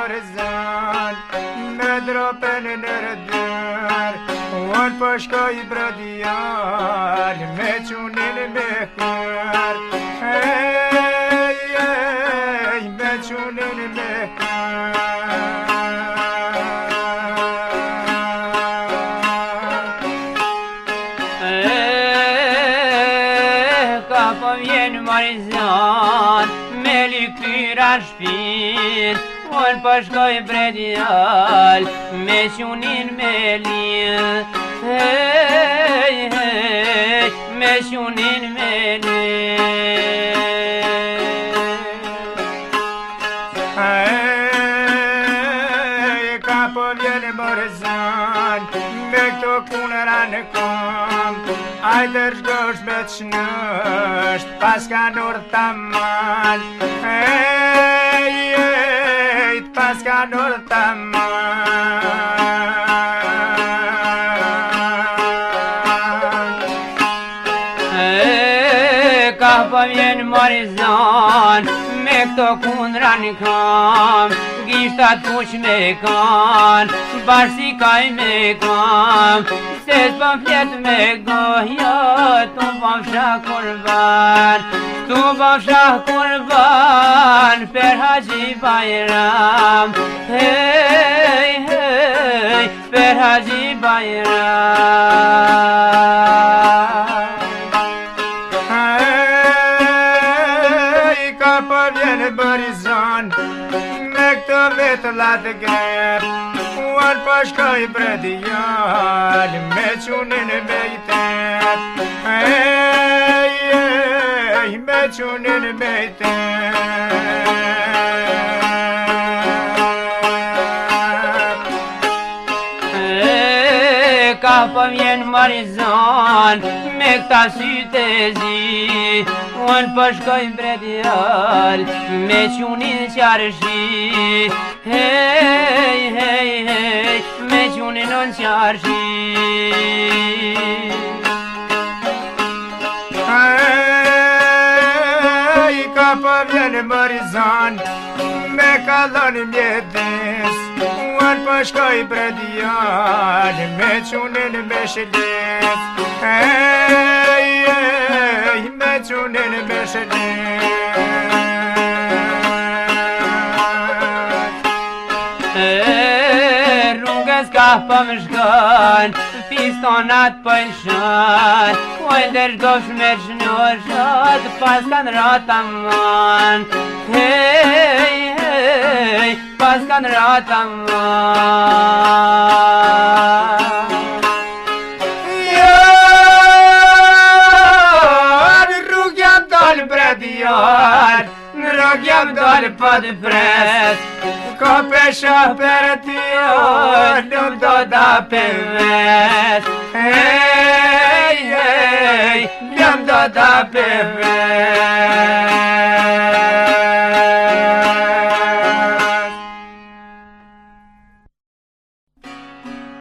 Barzan me dropen në rëdër unë po shkoj brodjal me qunin me kër me qunin me Ka po vjen Barzan me lykyra shpin unë po shkoj brodjal me qunin me lidh me qunin me Ka po vjen Barzan me këto kunëra në kom aj dërshgosh me të shnësht pas ka nërë taman pas ka nërë Ka po vjen Barzan me këto kundra në kam gishtat kuq me kan bashkë kaj me kam se s'pëm flet me goja tu bëm shah kurban per Haji Bayram per Haji Bayram Ka po vjen Barzan me këto vetë latë grep unë po shkoj brodjal me qunin me i tep me qunin me i tep Ka po vjen Barzan me këta sytë e zi unë po shkoj brodjal me qunin qarshi me qunin on qarshi Ka po vjen Barzan me kallon mjedes unë po shkoj brodjal me qunin me shles me qunin me shles Rrugës ka po më shkon fistonat po i shon ojë dërgosh me qënëshot pas kanë rataman pas kanë rataman Rrug jam dal brodjal rrug jam dal pa të pres Ka pesha për tjo, nuk do da përves jam do da përves